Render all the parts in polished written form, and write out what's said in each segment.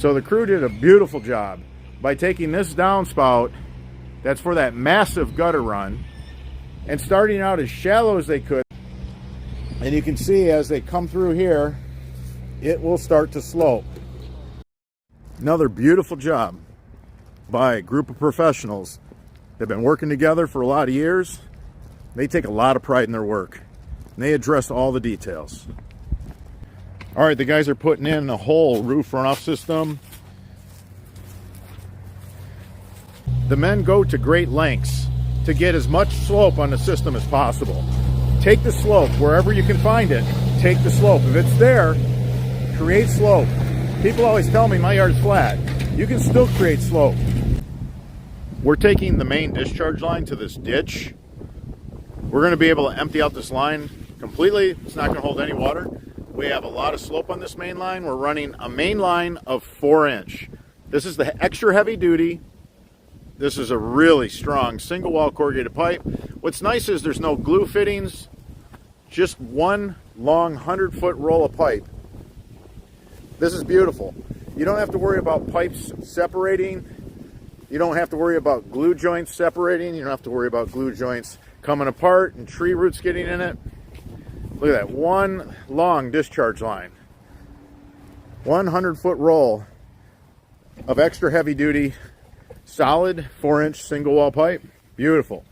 So the crew did a beautiful job by taking this downspout that's for that massive gutter run and starting out as shallow as they could. And you can see as they come through here, it will start to slope. Another beautiful job by a group of professionals. They've been working together for a lot of years. They take a lot of pride in their work, and they address all the details. All right, the guys are putting in a whole roof runoff system. The men go to great lengths to get as much slope on the system as possible. Take the slope wherever you can find it. Take the slope. If it's there, create slope. People always tell me my yard's flat. You can still create slope. We're taking the main discharge line to this ditch. We're going to be able to empty out this line completely. It's not going to hold any water. We have a lot of slope on this main line. We're running a main line of 4-inch. This is the extra heavy duty. This is a really strong single wall corrugated pipe. What's nice is there's no glue fittings, just one long 100-foot roll of pipe. This is beautiful. You don't have to worry about pipes separating. You don't have to worry about glue joints separating. You don't have to worry about glue joints coming apart and tree roots getting in it. Look at that, one long discharge line. 100-foot roll of extra heavy duty, solid 4-inch single wall pipe. Beautiful.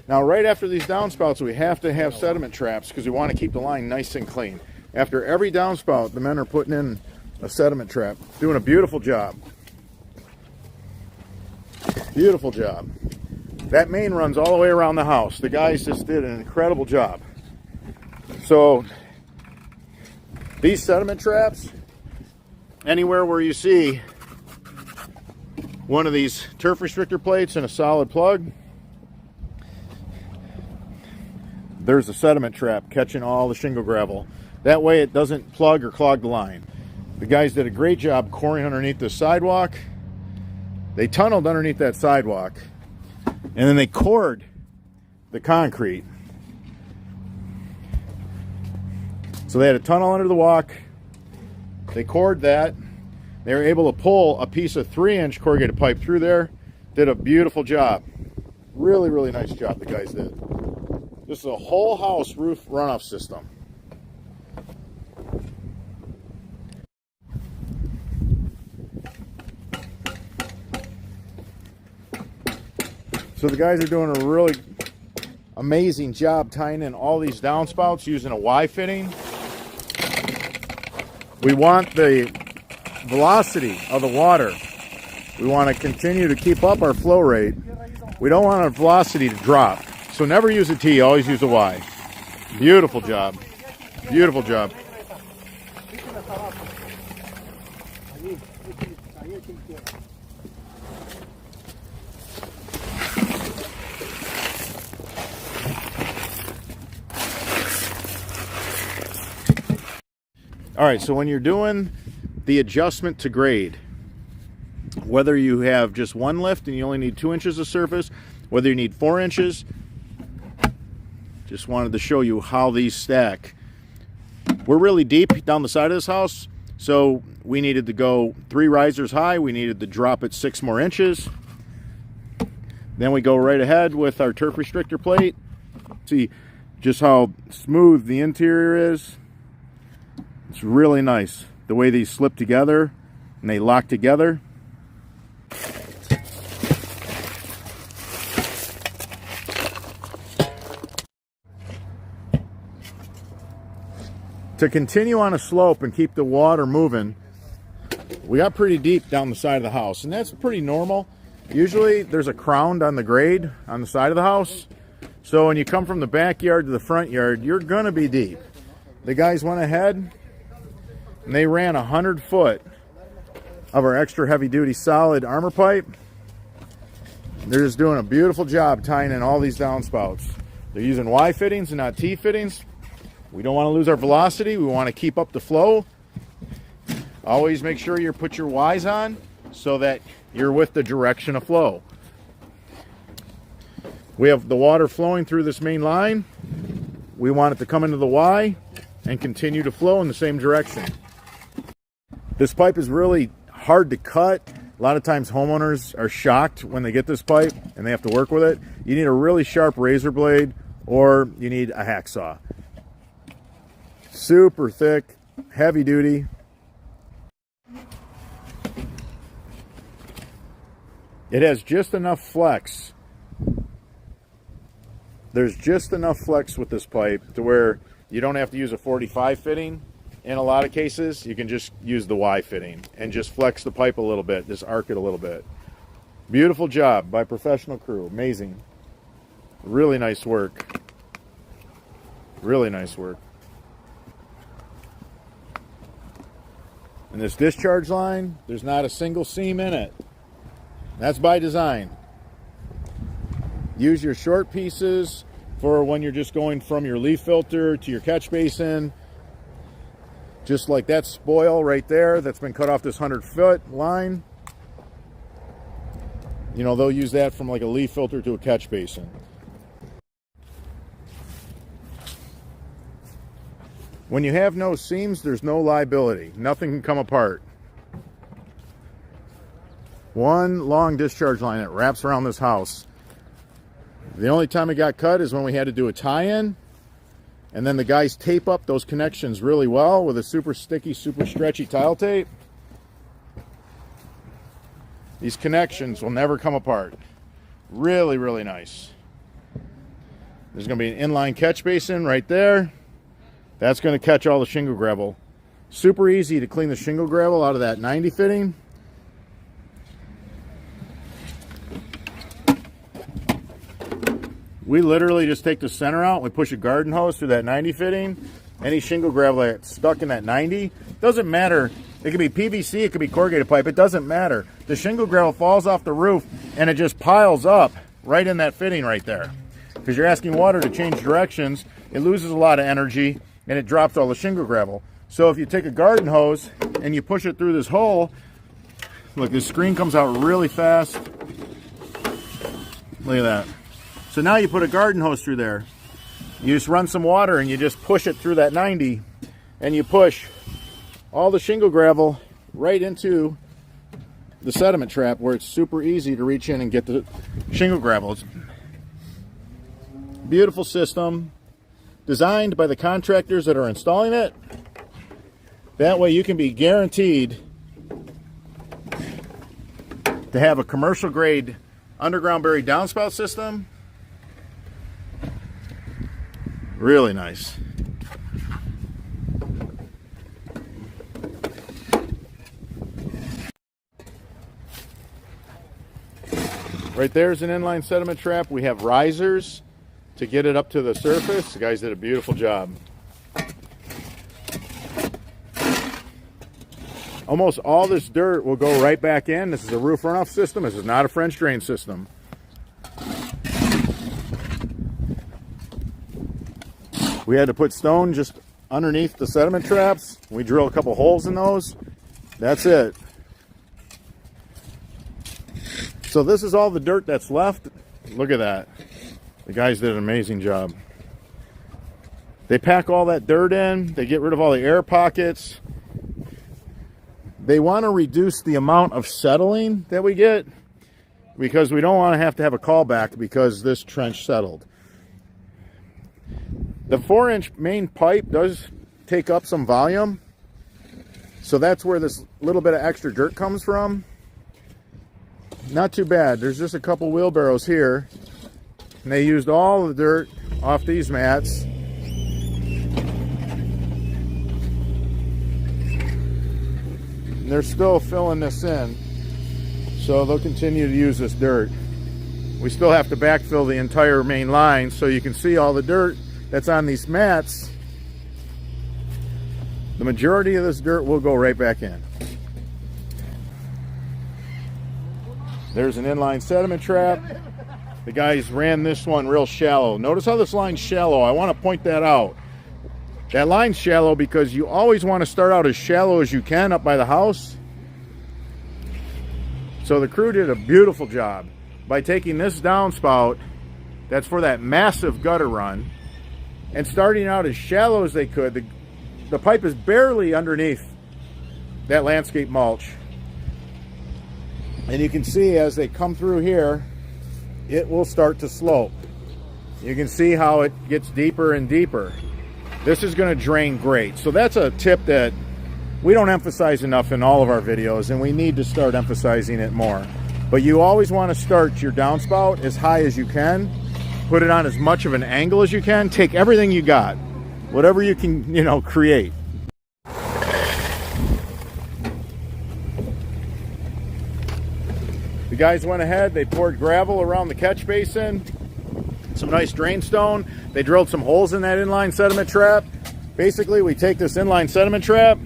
Now right after these downspouts, we have to have sediment traps because we want to keep the line nice and clean. After every downspout, the men are putting in a sediment trap. Doing a beautiful job. Beautiful job. That main runs all the way around the house. The guys just did an incredible job. So these sediment traps, anywhere where you see one of these turf restrictor plates and a solid plug, there's a sediment trap catching all the shingle gravel. That way it doesn't plug or clog the line. The guys did a great job coring underneath the sidewalk. They tunneled underneath that sidewalk, and then they cored the concrete. So they had a tunnel under the walk. They cored that. They were able to pull a piece of 3-inch corrugated pipe through there. Did a beautiful job. Really, really nice job the guys did. This is a whole house roof runoff system. So the guys are doing a really amazing job tying in all these downspouts using a Y fitting. We want the velocity of the water. We want to continue to keep up our flow rate. We don't want our velocity to drop. So never use a T, always use a Y. Beautiful job. Beautiful job. All right, so when you're doing the adjustment to grade, whether you have just one lift and you only need 2 inches of surface, whether you need 4 inches, just wanted to show you how these stack. We're really deep down the side of this house, so we needed to go 3 risers high. We needed to drop it 6 more inches. Then we go right ahead with our turf restrictor plate. See just how smooth the interior is. It's really nice the way these slip together and they lock together. To continue on a slope and keep the water moving, we got pretty deep down the side of the house, and that's pretty normal. Usually there's a crown on the grade on the side of the house, so when you come from the backyard to the front yard, you're gonna be deep. The guys went ahead and they ran 100 foot of our extra heavy duty solid armor pipe. They're just doing a beautiful job tying in all these downspouts. They're using Y fittings and not T fittings. We don't want to lose our velocity. We want to keep up the flow. Always make sure you put your Ys on so that you're with the direction of flow. We have the water flowing through this main line. We want it to come into the Y and continue to flow in the same direction. This pipe is really hard to cut. A lot of times homeowners are shocked when they get this pipe and they have to work with it. You need a really sharp razor blade, or you need a hacksaw. Super thick, heavy duty. It has just enough flex. There's just enough flex with this pipe to where you don't have to use a 45 fitting. In a lot of cases, you can just use the Y fitting and just flex the pipe a little bit, just arc it a little bit. Beautiful job by professional crew. Amazing. Really nice work. Really nice work. And this discharge line, there's not a single seam in it. That's by design. Use your short pieces for when you're just going from your leaf filter to your catch basin. Just like that spoil right there that's been cut off this 100-foot line. You know, they'll use that from like a leaf filter to a catch basin. When you have no seams, there's no liability. Nothing can come apart. One long discharge line that wraps around this house. The only time it got cut is when we had to do a tie-in, and then the guys tape up those connections really well with a super sticky, super stretchy tile tape. These connections will never come apart. Really, really nice. There's going to be an inline catch basin right there. That's going to catch all the shingle gravel. Super easy to clean the shingle gravel out of that 90 fitting. We literally just take the center out, we push a garden hose through that 90 fitting. Any shingle gravel that's stuck in that 90, doesn't matter. It could be PVC, it could be corrugated pipe, it doesn't matter. The shingle gravel falls off the roof and it just piles up right in that fitting right there. Because you're asking water to change directions, it loses a lot of energy and it drops all the shingle gravel. So if you take a garden hose and you push it through this hole, look, this screen comes out really fast. Look at that. So now you put a garden hose through there. You just run some water and you just push it through that 90 and you push all the shingle gravel right into the sediment trap where it's super easy to reach in and get the shingle gravel. It's a beautiful system designed by the contractors that are installing it. That way you can be guaranteed to have a commercial grade underground buried downspout system. Really nice. Right there's an inline sediment trap. We have risers to get it up to the surface. The guys did a beautiful job. Almost all this dirt will go right back in. This is a roof runoff system. This is not a French drain system. We had to put stone just underneath the sediment traps. We drill a couple holes in those. That's it. So this is all the dirt that's left. Look at that. The guys did an amazing job. They pack all that dirt in. They get rid of all the air pockets. They want to reduce the amount of settling that we get because we don't want to have a callback because this trench settled. The 4-inch main pipe does take up some volume, so that's where this little bit of extra dirt comes from. Not too bad. There's just a couple wheelbarrows here, and they used all the dirt off these mats. And they're still filling this in, so they'll continue to use this dirt. We still have to backfill the entire main line, so you can see all the dirt that's on these mats. The majority of this dirt will go right back in. There's an inline sediment trap. The guys ran this one real shallow. Notice how this line's shallow. I want to point that out. That line's shallow because you always want to start out as shallow as you can up by the house. So the crew did a beautiful job by taking this downspout that's for that massive gutter run and starting out as shallow as they could. The pipe is barely underneath that landscape mulch. And you can see as they come through here, it will start to slope. You can see how it gets deeper and deeper. This is going to drain great. So that's a tip that we don't emphasize enough in all of our videos, and we need to start emphasizing it more. But you always want to start your downspout as high as you can. Put it on as much of an angle as you can. Take everything you got, whatever you can, you know, create. The guys went ahead, they poured gravel around the catch basin, some nice drain stone. They drilled some holes in that inline sediment trap. Basically, we take this inline sediment trap,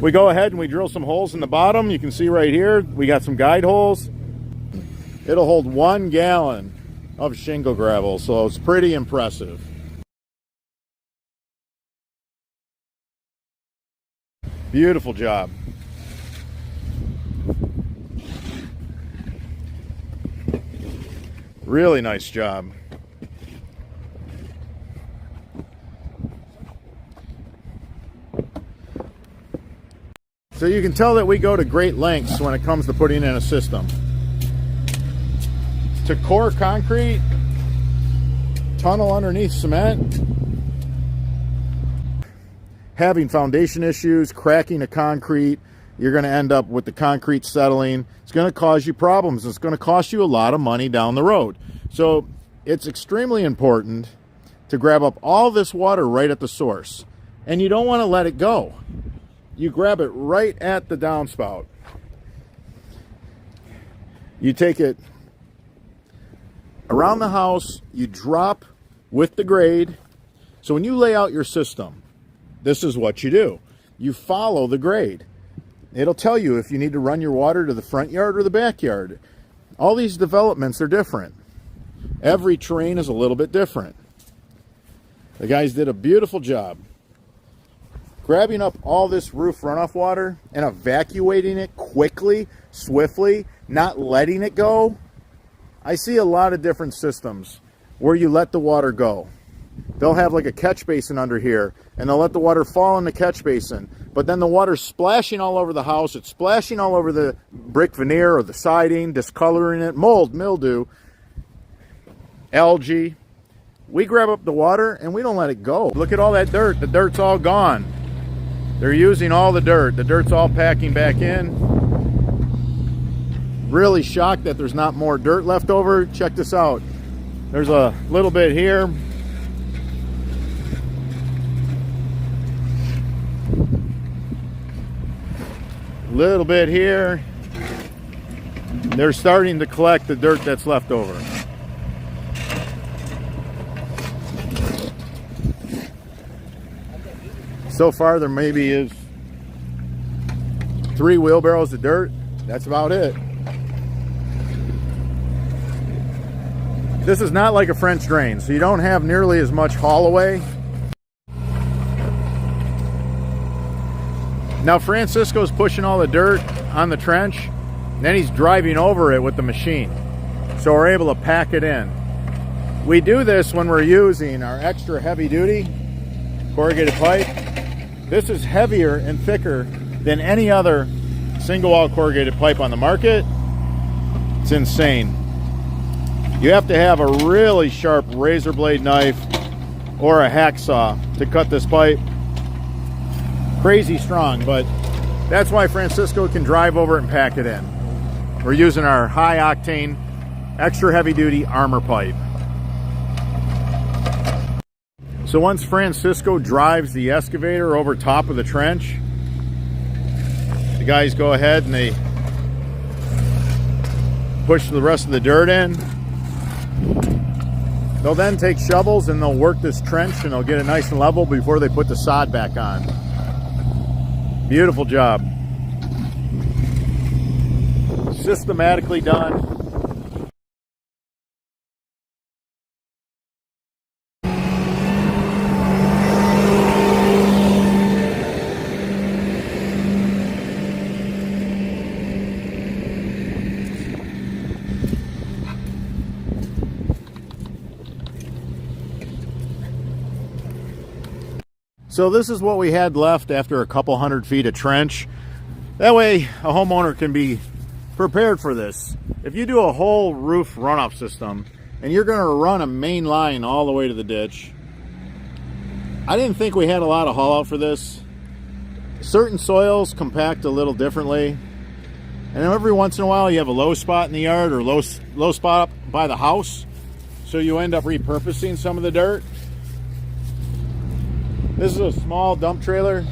we go ahead and we drill some holes in the bottom. You can see right here, we got some guide holes. It'll hold 1 gallon of shingle gravel, so it's pretty impressive. Beautiful job. Really nice job. So you can tell that we go to great lengths when it comes to putting in a system. To core concrete, tunnel underneath cement, having foundation issues, cracking the concrete, you're going to end up with the concrete settling. It's going to cause you problems. It's going to cost you a lot of money down the road. So it's extremely important to grab up all this water right at the source. And you don't want to let it go. You grab it right at the downspout. You take it around the house, you drop with the grade. So when you lay out your system, this is what you do. You follow the grade. It'll tell you if you need to run your water to the front yard or the backyard. All these developments are different. Every terrain is a little bit different. The guys did a beautiful job grabbing up all this roof runoff water and evacuating it quickly, swiftly, not letting it go. I see a lot of different systems where you let the water go. They'll have like a catch basin under here, and they'll let the water fall in the catch basin. But then the water's splashing all over the house. It's splashing all over the brick veneer or the siding, discoloring it, mold, mildew, algae. We grab up the water and we don't let it go. Look at all that dirt. The dirt's all gone. They're using all the dirt. The dirt's all packing back in. Really shocked that there's not more dirt left over. Check this out. There's a little bit here. Little bit here. They're starting to collect the dirt that's left over. So far there maybe is 3 wheelbarrows of dirt. That's about it. This is not like a French drain, so you don't have nearly as much haul away. Now Francisco's pushing all the dirt on the trench, then he's driving over it with the machine. So we're able to pack it in. We do this when we're using our extra heavy duty corrugated pipe. This is heavier and thicker than any other single wall corrugated pipe on the market. It's insane. You have to have a really sharp razor blade knife or a hacksaw to cut this pipe. Crazy strong, but that's why Francisco can drive over it and pack it in. We're using our high octane, extra heavy duty armor pipe. So once Francisco drives the excavator over top of the trench, the guys go ahead and they push the rest of the dirt in. They'll then take shovels and they'll work this trench and they'll get it nice and level before they put the sod back on. Beautiful job. Systematically done. So this is what we had left after a couple hundred feet of trench. That way a homeowner can be prepared for this. If you do a whole roof runoff system and you're going to run a main line all the way to the ditch, I didn't think we had a lot of haul out for this. Certain soils compact a little differently, and every once in a while you have a low spot in the yard or low spot up by the house, so you end up repurposing some of the dirt. This is a small dump trailer.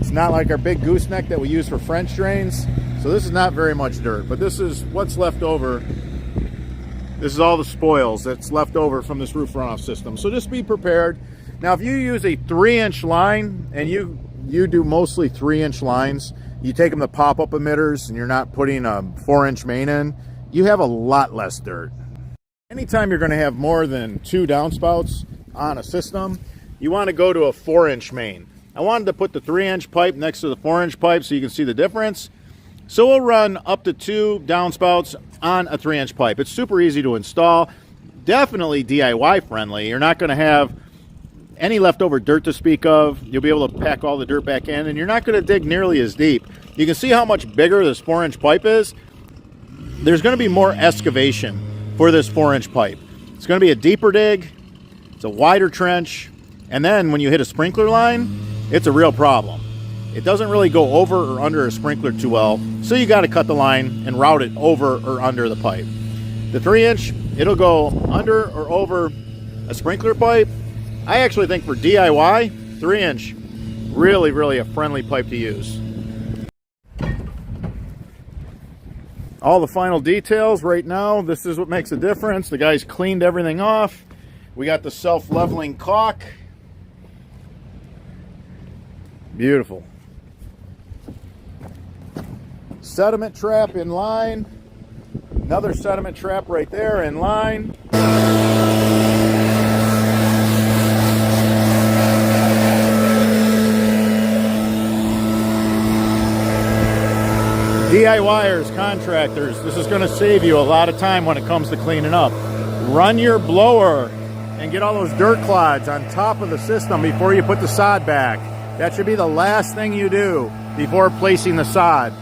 It's not like our big gooseneck that we use for French drains, so this is not very much dirt, but this is what's left over. This is all the spoils that's left over from this roof runoff system, so just be prepared. Now if you use a 3-inch line, and you do mostly 3-inch lines, you take them to pop-up emitters and you're not putting a 4-inch main in, you have a lot less dirt. Anytime you're going to have more than 2 downspouts on a system, you want to go to a 4-inch main. I wanted to put the 3-inch pipe next to the 4-inch pipe so you can see the difference. So we'll run up to 2 downspouts on a 3-inch pipe. It's super easy to install, definitely DIY friendly. You're not going to have any leftover dirt to speak of. You'll be able to pack all the dirt back in, and you're not going to dig nearly as deep. You can see how much bigger this 4-inch pipe is. There's going to be more excavation for this 4-inch pipe. It's going to be a deeper dig, it's a wider trench, and then when you hit a sprinkler line, it's a real problem. It doesn't really go over or under a sprinkler too well, so you got to cut the line and route it over or under the pipe. The 3-inch, it'll go under or over a sprinkler pipe. I actually think for DIY, 3-inch, really a friendly pipe to use. All the final details right now, this is what makes a difference. The guys cleaned everything off. We got the self-leveling caulk. Beautiful. Sediment trap in line. Another sediment trap right there in line. DIYers, contractors, this is going to save you a lot of time when it comes to cleaning up. Run your blower and get all those dirt clods on top of the system before you put the sod back. That should be the last thing you do before placing the sod.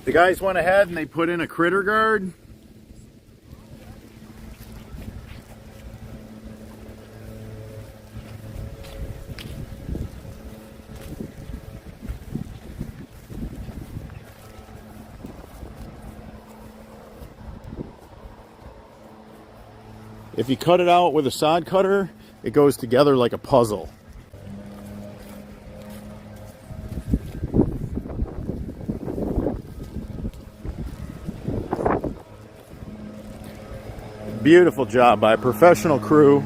The guys went ahead and they put in a critter guard. If you cut it out with a sod cutter, it goes together like a puzzle. Beautiful job by a professional crew.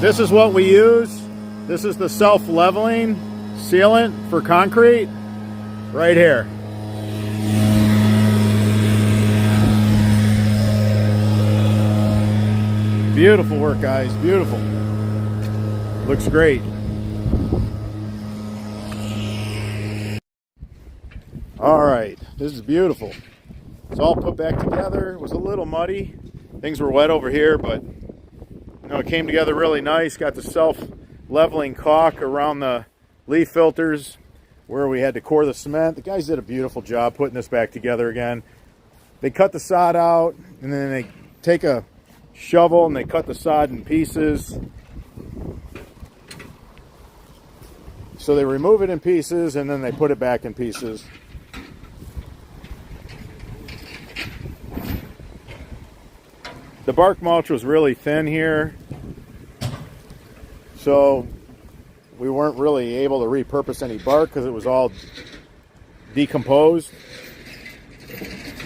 This is what we use. This is the self-leveling sealant for concrete right here. Beautiful work, guys. Beautiful. Looks great. All right, this is beautiful. It's all put back together. It was a little muddy. Things were wet over here, but it came together really nice. Got the self-leveling caulk around the leaf filters where we had to core the cement. The guys did a beautiful job putting this back together again. They cut the sod out, and then they take a shovel and they cut the sod in pieces. So they remove it in pieces and then they put it back in pieces. The bark mulch was really thin here, so we weren't really able to repurpose any bark because it was all decomposed.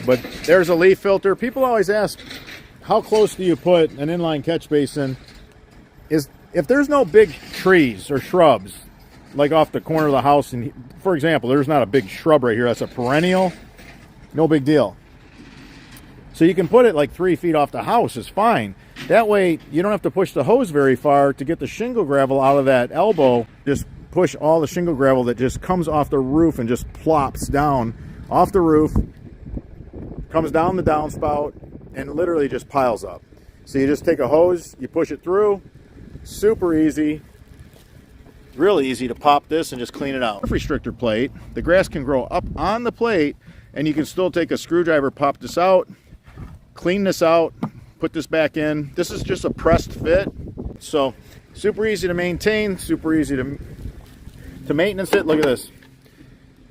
But there's a leaf filter. People always ask, how close do you put an inline catch basin? If there's no big trees or shrubs, like off the corner of the house, and for example, there's not a big shrub right here, that's a perennial, no big deal. So you can put it like 3 feet off the house, is fine. That way you don't have to push the hose very far to get the shingle gravel out of that elbow. Just push all the shingle gravel that just comes off the roof and just plops down off the roof, comes down the downspout, and literally just piles up. So you just take a hose, you push it through, super easy. Really easy to pop this and just clean it out. Restrictor plate, the grass can grow up on the plate, and you can still take a screwdriver, pop this out, clean this out, put this back in. This is just a pressed fit, so super easy to maintain, super easy to maintenance it. Look at this.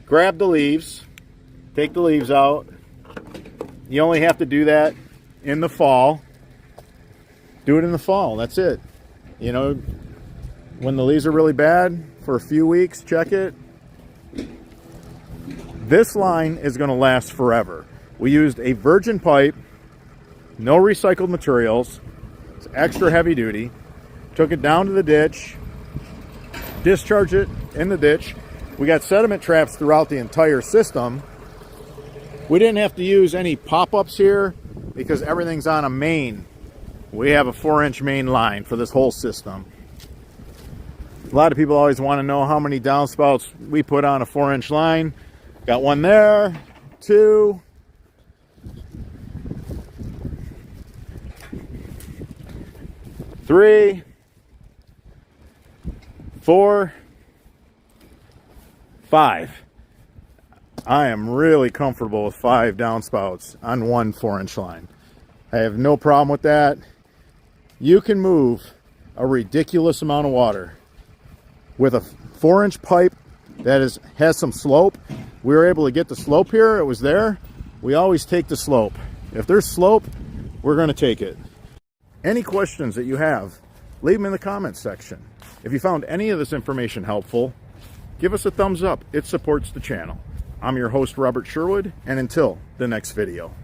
Grab the leaves, take the leaves out. You only have to do that in the fall. Do it in the fall, that's it. You know, when the leaves are really bad for a few weeks, check it. This line is going to last forever. We used a virgin pipe, no recycled materials. It's extra heavy duty. Took it down to the ditch, discharged it in the ditch. We got sediment traps throughout the entire system. We didn't have to use any pop-ups here because everything's on a main. We have a 4-inch main line for this whole system. A lot of people always want to know how many downspouts we put on a 4-inch line. Got one there, 2, 3, 4, 5. I am really comfortable with 5 downspouts on one 4-inch line. I have no problem with that. You can move a ridiculous amount of water with a 4-inch pipe that has some slope. We were able to get the slope here. It was there. We always take the slope. If there's slope, we're going to take it. Any questions that you have, leave them in the comments section. If you found any of this information helpful, give us a thumbs up. It supports the channel. I'm your host, Robert Sherwood, and until the next video.